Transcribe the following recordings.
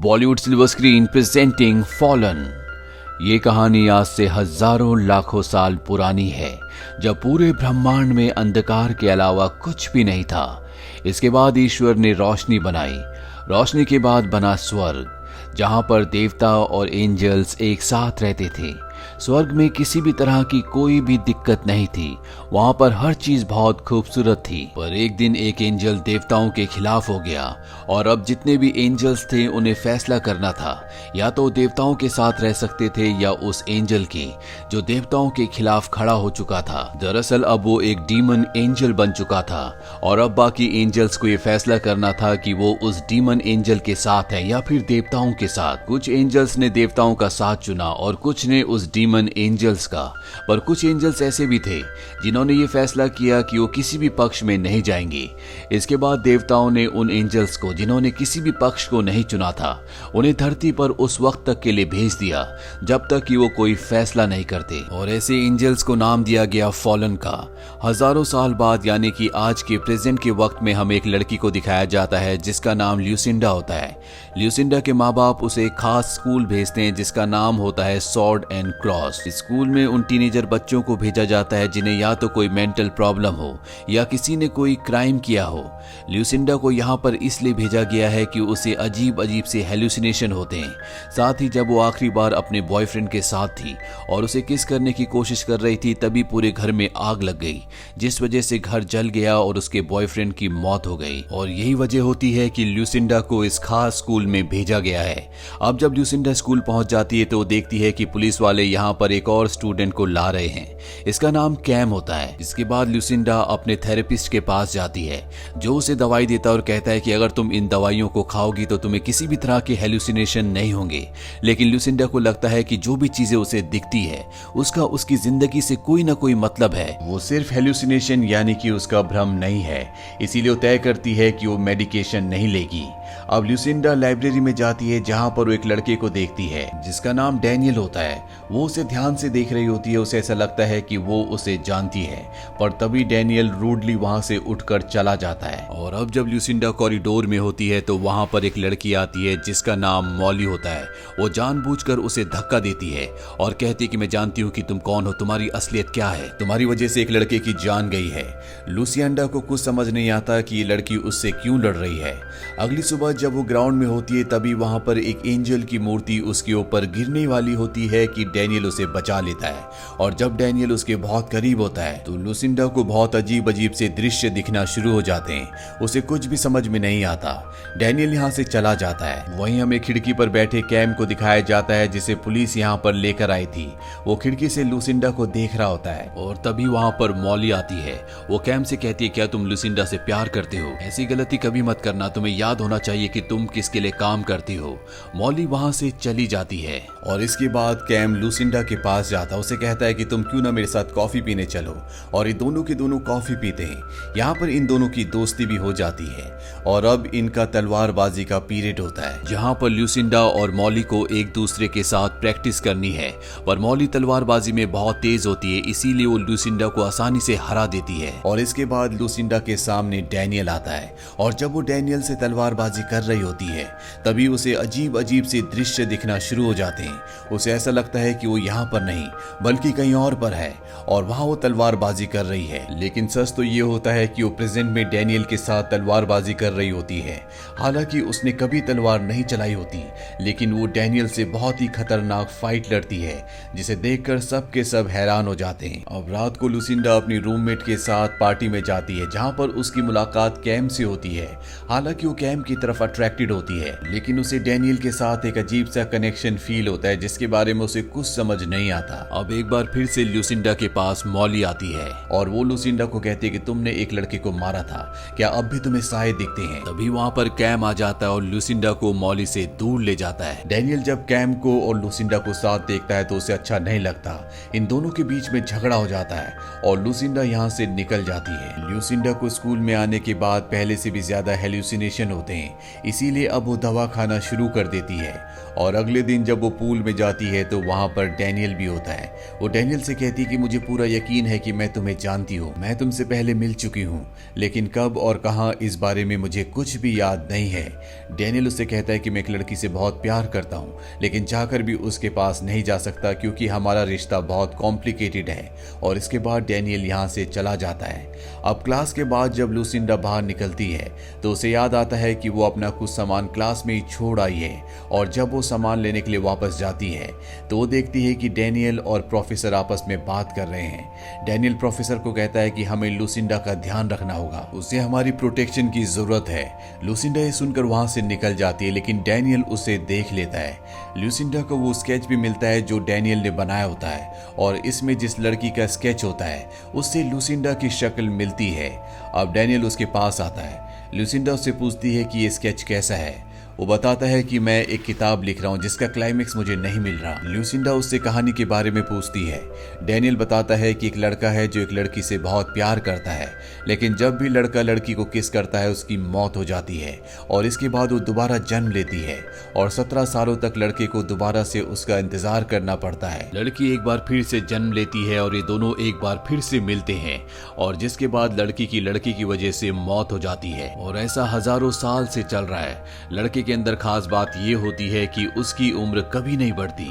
Bollywood silver screen presenting fallen. ये कहानी आज से हजारों लाखों साल पुरानी है, जब पूरे ब्रह्मांड में अंधकार के अलावा कुछ भी नहीं था। इसके बाद ईश्वर ने रोशनी बनाई। रोशनी के बाद बना स्वर्ग, जहां पर देवता और एंजल्स एक साथ रहते थे। स्वर्ग में किसी भी तरह की कोई भी दिक्कत नहीं थी। वहां पर हर चीज बहुत खूबसूरत थी। पर एक दिन एक एंजल देवताओं के खिलाफ हो गया और अब जितने भी एंजल्स थे उन्हें फैसला करना था, या तो देवताओं के साथ रह सकते थे या उस एंजल के जो देवताओं के खिलाफ खड़ा हो चुका था। दरअसल अब वो एक डीमन एंजल बन चुका था और अब बाकी एंजल्स को ये फैसला करना था कि वो उस डीमन एंजल के साथ है या फिर देवताओं के साथ। कुछ एंजल्स ने देवताओं का साथ चुना और कुछ ने उस डीमन एंजल्स का। पर कुछ एंजल्स ऐसे भी थे जिन्होंने ये फैसला किया कि वो किसी भी पक्ष में नहीं जाएंगे। इसके बाद देवताओं ने उन एंजल्स को जिन्होंने किसी भी पक्ष को नहीं चुना था, उन्हें धरती पर उस वक्त तक के लिए भेज दिया जब तक कि वो कोई फैसला नहीं करते। और ऐसे एंजल्स को नाम दिया गया फॉलन का। हजारों साल बाद यानी कि आज के प्रेजेंट के वक्त में हमें एक लड़की को दिखाया जाता है जिसका नाम ल्यूसिंडा होता है। ल्यूसिंडा के माँ बाप उसे एक खास स्कूल भेजते हैं जिसका नाम होता है सॉर्ड एंड क्रॉस। स्कूल में उन टीनेजर बच्चों को भेजा जाता है जिन्हें या तो कोई मेंटल प्रॉब्लम हो या किसी ने कोई क्राइम किया हो। ल्यूसिंडा को यहाँ पर इसलिए भेजा गया है कि उसे अजीब अजीब से हेलुसिनेशन होते हैं। साथ ही जब वो आखिरी बार अपने बॉयफ्रेंड के साथ थी और उसे किस करने की कोशिश कर रही थी, तभी पूरे घर में आग लग गई, जिस वजह से घर जल गया और उसके बॉयफ्रेंड की मौत हो गई। और यही वजह होती है कि ल्यूसिंडा को इस खास स्कूल में भेजा गया है। अब जब ल्यूसिंडा स्कूल पहुंच जाती है तो देखती है कि पुलिस वाले यहाँ पर एक और स्टूडेंट को ला रहे हैं। इसका नाम कैम होता है। इसके बाद ल्यूसिंडा अपने थेरेपिस्ट के पास जाती है जो उसे दवाई देता है और कहता है कि अगर तुम इन दवाइयों को खाओगी तो तुम्हें किसी भी तरह के हेलुसिनेशन नहीं होंगे। लेकिन ल्यूसिंडा को लगता है कि जो भी चीजें उसे दिखती है उसका उसकी जिंदगी से कोई ना कोई मतलब है, वो सिर्फ हेलुसिनेशन यानी कि उसका भ्रम नहीं है। इसीलिए वो तय करती है कि वो मेडिकेशन नहीं लेगी। अब ल्यूसिंडा लाइब्रेरी में जाती है जहां पर वो एक लड़के को देखती है जिसका नाम डैनियल होता है। वो उसे ध्यान से देख रही होती है। उसे ऐसा लगता है कि वो उसे जानती है, पर तभी डैनियल रूडली वहां से उठकर चला जाता है। और अब जब ल्यूसिंडा कॉरिडोर में होती है तो वहां पर एक लड़की आती है जिसका नाम मॉली होता है। वो जानबूझकर उसे धक्का देती है और कहती है कि मैं जानती हूँ कि तुम कौन हो, तुम्हारी असलियत क्या है, तुम्हारी वजह से एक लड़के की जान गई है। ल्यूसिंडा को कुछ समझ नहीं आता कि ये लड़की उससे क्यों लड़ रही है। अगली सुबह जब वो ग्राउंड में होती है तभी वहां पर एक एंजल की मूर्ति उसके ऊपर गिरने वाली होती है कि डैनियल उसे बचा लेता है। और जब डैनियल उसके बहुत करीब होता है तो ल्यूसिंडा को बहुत अजीब अजीब से दृश्य दिखना शुरू हो जाते हैं। उसे कुछ भी समझ में नहीं आता। डैनियल यहाँ से चला जाता है। वहीं हमें खिड़की पर बैठे कैम को दिखाया जाता है जिसे पुलिस यहाँ पर लेकर आई थी। वो खिड़की से ल्यूसिंडा को देख रहा होता है और तभी वहां पर मॉली आती है। वो कैम से कहती है क्या तुम ल्यूसिंडा से प्यार करते हो? ऐसी गलती कभी मत करना, तुम्हें याद होना चाहिए कि तुम किसके लिए काम करती हो। मॉली वहां से चली जाती है और इसके बाद कैम ल्यूसिंडा के पास जाता है। उसे कहता है कि तुम क्यों ना मेरे साथ कॉफी पीने चलो। और ये दोनों के दोनों कॉफी पीते हैं। यहाँ पर इन दोनों की दोस्ती भी हो जाती है और अब इनका तलवारबाजी का पीरियड होता है जहाँ पर ल्यूसिंडा और मॉली को एक दूसरे के साथ प्रैक्टिस करनी है। पर मॉली तलवारबाजी में बहुत तेज होती है, इसीलिए वो ल्यूसिंडा को आसानी से हरा देती है। और इसके बाद ल्यूसिंडा के सामने डैनियल आता है और जब वो डैनियल से तलवारबाजी कर रही होती है तभी उसे अजीब अजीब से दृश्य दिखना शुरू हो जाते हैं। उसे ऐसा लगता है कि वो यहाँ पर नहीं बल्कि कहीं और पर है और वहां वो तलवारबाजी कर रही है। लेकिन सच तो ये होता है कि वो प्रेजेंट में डैनियल के साथ तलवारबाजी कर रही होती है। हालांकि उसने कभी तलवार नहीं चलाई होती, लेकिन वो डैनियल से बहुत ही खतरनाक फाइट लड़ती है जिसे देखकर सब के सब हैरान हो जाते हैं। अब रात को ल्यूसिंडा अपनी रूममेट के साथ पार्टी में जाती है जहां पर उसकी मुलाकात कैम से होती है। हालांकि वो कैम की तरफ अट्रैक्टेड होती है, लेकिन उसे डैनियल के साथ एक अजीब सा कनेक्शन फील होता है जिसके बारे में उसे कुछ समझ नहीं आता। अब एक बार फिर से ल्यूसिंडा के पास मॉली आती है और वो ल्यूसिंडा को कहती है कि तुमने एक लड़के को मारा था, क्या अब भी तुम्हें साए दिखते हैं? तभी वहां पर कैम आ जाता है और ल्यूसिंडा को मॉली से दूर ले जाता है। डैनियल जब कैम को और ल्यूसिंडा को साथ देखता है तो उसे अच्छा नहीं लगता। इन दोनों के बीच में झगड़ा हो जाता है और ल्यूसिंडा यहाँ से निकल जाती है। ल्यूसिंडा को स्कूल में आने के बाद पहले से भी ज्यादा हेलुसिनेशन होते हैं, इसीलिए अब वो दवा खाना शुरू कर देती है और अगले दिन जब वो पूल में जाती है तो वहां पर डैनियल भी होता है। वो डैनियल से कहती है कि मुझे पूरा यकीन है कि मैं तुम्हें जानती हूँ, मैं तुमसे पहले मिल चुकी हूँ, लेकिन कब और कहाँ इस बारे में मुझे कुछ भी याद नहीं है। डैनियल उससे कहता है कि मैं एक लड़की से बहुत प्यार करता हूँ, लेकिन चाहकर भी उसके पास नहीं जा सकता क्योंकि हमारा रिश्ता बहुत कॉम्प्लिकेटेड है। और इसके बाद डैनियल यहाँ से चला जाता है। अब क्लास के बाद जब लूसिंडा बाहर निकलती है तो उसे याद आता है कि वो अपना कुछ सामान क्लास में ही छोड़ आई है, और जब वो सामान लेने के लिए वापस जाती है तो वो देखती है कि डैनियल और प्रोफेसर आपस में बात कर रहे हैं। डैनियल प्रोफेसर को कहता है कि हमें लूसिंडा का ध्यान रखना होगा, उसे हमारी प्रोटेक्शन की जरूरत है। लूसिंडा ये सुनकर वहां से निकल जाती है, लेकिन डैनियल उसे देख लेता है। लूसिंडा को वो स्केच भी मिलता है जो डैनियल ने बनाया होता है, और इसमें जिस लड़की का स्केच होता है उससे लूसिंडा की शक्ल मिलती है। अब डैनियल उसके पास आता है। लूसिंडा उससे पूछती है कि ये स्केच कैसा है। वो बताता है कि मैं एक किताब लिख रहा हूँ जिसका क्लाइमेक्स मुझे नहीं मिल रहा। लूसिंडा उससे कहानी के बारे में पूछती है। डैनियल बताता है कि एक लड़का है जो एक लड़की से बहुत प्यार करता है, लेकिन जब भी लड़का लड़की को किस करता है उसकी मौत हो जाती है, और इसके बाद वो दोबारा जन्म लेती है और 17 सालों तक लड़के को दोबारा से उसका इंतजार करना पड़ता है। लड़की एक बार फिर से जन्म लेती है और ये दोनों एक बार फिर से मिलते हैं, और जिसके बाद लड़की की वजह से मौत हो जाती है। और ऐसा हजारों साल से चल रहा है। लड़के के अंदर खास बात ये होती है कि उसकी उम्र कभी नहीं बढ़ती।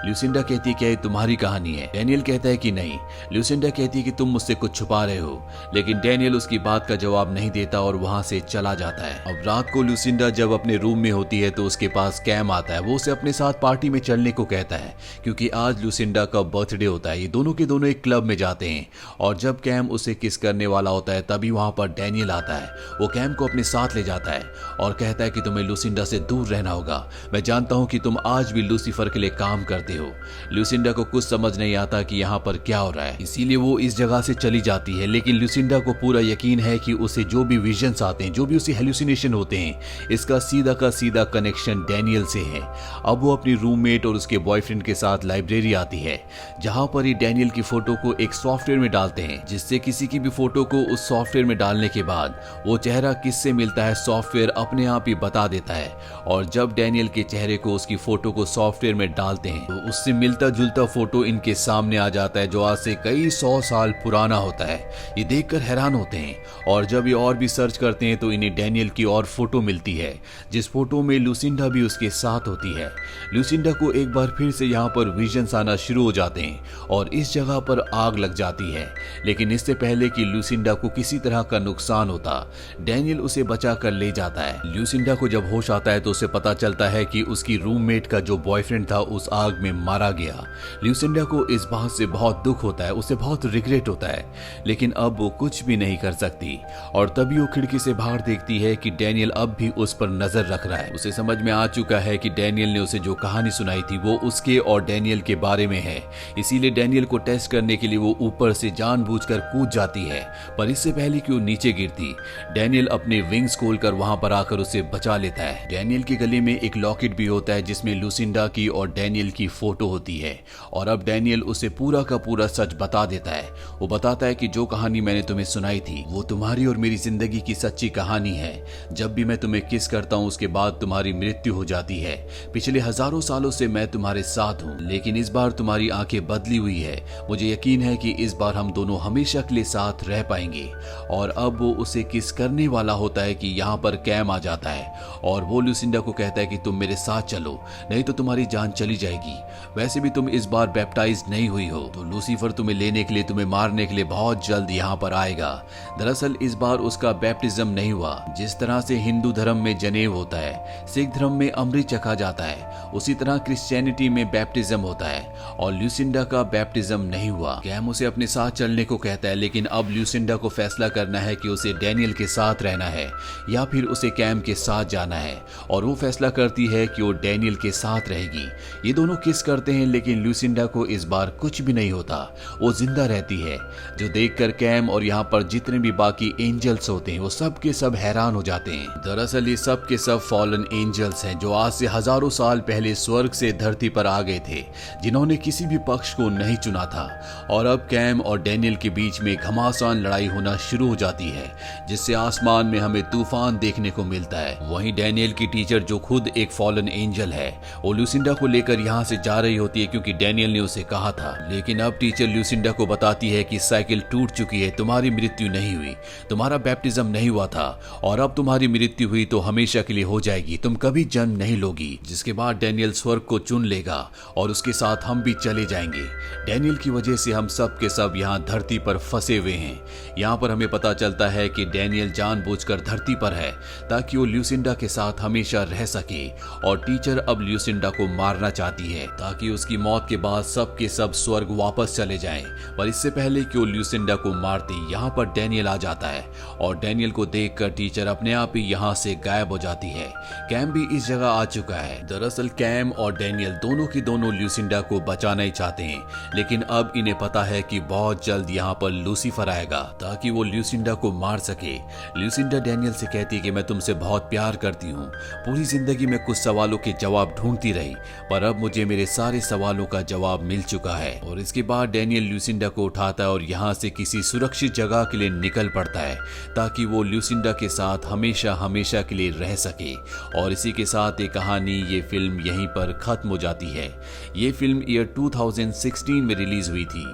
लूसिंडा कहती है क्या ये तुम्हारी कहानी है? डैनियल कहता है कि नहीं। लूसिंडा कहती है कि तुम मुझसे कुछ छुपा रहे हो, लेकिन डैनियल उसकी बात का जवाब नहीं देता और वहां से चला जाता है। अब रात को लूसिंडा जब अपने रूम में होती है तो उसके पास कैम आता है। वो उसे अपने साथ पार्टी में चलने को कहता है क्योंकि आज लूसिंडा का बर्थडे होता है। ये दोनों के दोनों एक क्लब में जाते हैं, और जब कैम उसे किस करने वाला होता है तभी वहां पर डैनियल आता है। वो कैम को अपने साथ ले जाता है और कहता है कि तुम्हें लूसिंडा से दूर रहना होगा। मैं जानता हूं कि तुम आज भी लूसीफर के लिए काम करते हो। लूसिंडा को कुछ समझ नहीं आता कि यहाँ पर क्या हो रहा है, इसीलिए वो इस जगह से चली जाती है। लेकिन लूसिंडा को पूरा यकीन है कि उसे जो भी विजन्स आते हैं, जो भी उसे हेलुसिनेशन होते हैं, इसका सीधा का सीधा कनेक्शन डैनियल से है। अब वो अपनी रूममेट और उसके बॉयफ्रेंड के साथ लाइब्रेरी आती है, जहां पर ये डैनियल की फोटो को एक सॉफ्टवेयर में डालते हैं, जिससे किसी की भी फोटो को उस सॉफ्टवेयर में डालने के बाद वो चेहरा किससे मिलता है सॉफ्टवेयर अपने आप ही बता देता है। और जब डैनियल के चेहरे को उसकी फोटो को सॉफ्टवेयर में डालते हैं तो उससे मिलता जुलता फोटो इनके सामने आ जाता है, जो आज से कई 100 साल पुराना होता है। ये देखकर हैरान होते हैं, और जब ये और भी सर्च करते हैं तो इन्हें डैनियल की और फोटो मिलती है, जिस फोटो में लूसिंडा भी उसके साथ होती है। लूसिंडा को एक बार फिर से यहाँ पर विजन्स आना शुरू हो जाते हैं और इस जगह पर आग लग जाती है। लेकिन इससे पहले कि लूसिंडा को किसी तरह का नुकसान होता, डैनियल उसे बचा कर ले जाता है। लूसिंडा को जब होश आता है तो उसे पता चलता है कि उसकी रूममेट का जो बॉयफ्रेंड था उस आग में मारा गया। लूसिंडा को इस बात से बहुत दुख होता है, उसे बहुत रिग्रेट होता है, लेकिन अब वो कुछ भी नहीं कर सकती। और तभी वो खिड़की से बाहर देखती है कि डैनियल अब भी उस पर नजर रख रहा है। उसे समझ में आ चुका है कि डैनियल ने उसे जो कहानी सुनाई थी वो उसके और डैनियल के बारे में है, इसीलिए डैनियल को टेस्ट करने के लिए वो ऊपर से जानबूझकर कूद जाती है। पर इससे पहले कि वो नीचे गिरती, डैनियल अपने विंग्स खोलकर वहां पर आकर उसे बचा लेता है। डैनियल के गले में एक लॉकेट भी होता है जिसमें लूसिंडा की और डैनियल की फोटो होती है, और अब डैनियल उसे पूरा का पूरा सच बता देता है। वो बताता है कि जो कहानी मैंने तुम्हें सुनाई थी वो तुम्हारी और मेरी जिंदगी की सच्ची कहानी है। जब भी मैं तुम्हें किस करता हूँ उसके बाद तुम्हारी मृत्यु हो जाती है। पिछले हजारों सालों से मैं तुम्हारे साथ हूँ, लेकिन इस बार तुम्हारी आंखें बदली हुई है। मुझे यकीन है कि इस बार हम दोनों हमेशा के लिए साथ रह पाएंगे। और अब वो उसे किस करने वाला होता है कि यहाँ पर कैम आ जाता है, और वो लूसिंडा को कहता है कि तुम मेरे साथ चलो, नहीं तो तुम्हारी जान चली जाएगी। वैसे भी तुम इस बार बैप्टाइज नहीं हुई हो, तो लूसीफर तुम्हें लेने के लिए, तुम्हें मारने के लिए बहुत जल्द यहाँ पर आएगा। दरअसल इस बार उसका बैप्टिज्म नहीं हुआ। जिस तरह से हिंदू धर्म में जनेव होता है, सिख धर्म में अमृत चखा जाता है, उसी तरह क्रिश्चियनिटी में बैप्टिज्म होता है, और लूसिंडा का बैप्टिज्म नहीं हुआ। कैम उसे अपने साथ चलने को कहता है, लेकिन अब लूसिंडा को फैसला करना है कि उसे डैनियल के साथ रहना है या फिर उसे कैम के साथ जाना है, और वो फैसला करती है कि वो डैनियल के साथ रहेगी। ये दोनों किस करते हैं, लेकिन लूसिंडा को इस बार कुछ भी नहीं होता, वो जिंदा रहती है, जो देखकर कैम और यहाँ पर जितने भी बाकी एंजल्स होते हैं वो सब के सब हैरान हो जाते हैं। दरअसल ये सब के सब फॉलन एंजल्स हैं जो आज से हजारों साल पहले स्वर्ग से धरती पर आ गए थे, जिन्होंने उन्होंने किसी भी पक्ष को नहीं चुना था और अब कैम और डैनियल के बीच में घमासान लड़ाई होना शुरू हो जाती है, जिससे आसमान में हमें तूफान देखने को मिलता है। वहीं डैनियल की टीचर, जो खुद एक फॉलन एंजल है, वो ल्यूसिंडा को लेकर यहाँ से जा रही होती है क्योंकि डैनियल ने उसे कहा था। लेकिन अब टीचर ल्यूसिंडा को बताती है कि साइकिल टूट चुकी है, तुम्हारी मृत्यु नहीं हुई, तुम्हारा बैप्टिज्म नहीं हुआ था और अब तुम्हारी मृत्यु हुई तो हमेशा के लिए हो जाएगी, तुम कभी जन्म नहीं लोगी। जिसके बाद डैनियल स्वर्ग को चुन लेगा और उसके साथ हम भी चले जाएंगे। डैनियल की वजह से हम सब के सब यहाँ धरती पर फंसे हुए हैं। यहाँ पर हमें पता चलता है कि डैनियल जानबूझकर धरती पर है ताकि वो ल्यूसिंडा के साथ हमेशा रह सके और टीचर अब ल्यूसिंडा को मारना चाहती है ताकि उसकी मौत के बाद सब के सब स्वर्ग वापस चले जाएं। पर इससे पहले कि वो ल्यूसिंडा को मारती, यहाँ पर डैनियल आ जाता है और डैनियल को देखकर टीचर अपने आप ही यहाँ से गायब हो जाती है। कैम भी इस जगह आ चुका है। दरअसल कैम और डैनियल दोनों की दोनों ल्यूसिंडा को बचाना ही चाहते हैं, लेकिन अब इन्हें पता है कि बहुत जल्द यहाँ पर लूसीफर आएगा ताकि वो ल्यूसिंडा को मार सके। ल्यूसिंडा डैनियल से कहती है कि मैं तुमसे बहुत प्यार करती हूँ, पूरी जिंदगी में कुछ सवालों के जवाब ढूंढती रही, पर अब मुझे मेरे सारे सवालों का जवाब मिल चुका है। और इसके बाद डैनियल ल्यूसिंडा को उठाता है और यहाँ से किसी सुरक्षित जगह के लिए निकल पड़ता है ताकि वो ल्यूसिंडा के साथ हमेशा हमेशा के लिए रह सके। और इसी के साथ ये कहानी, ये फिल्म यहीं पर खत्म हो जाती है। ये फिल्म ईयर 2016 में रिलीज हुई थी।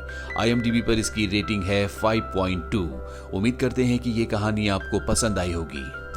IMDb पर इसकी रेटिंग है 5.2। उम्मीद करते हैं कि ये कहानी आपको पसंद आई होगी।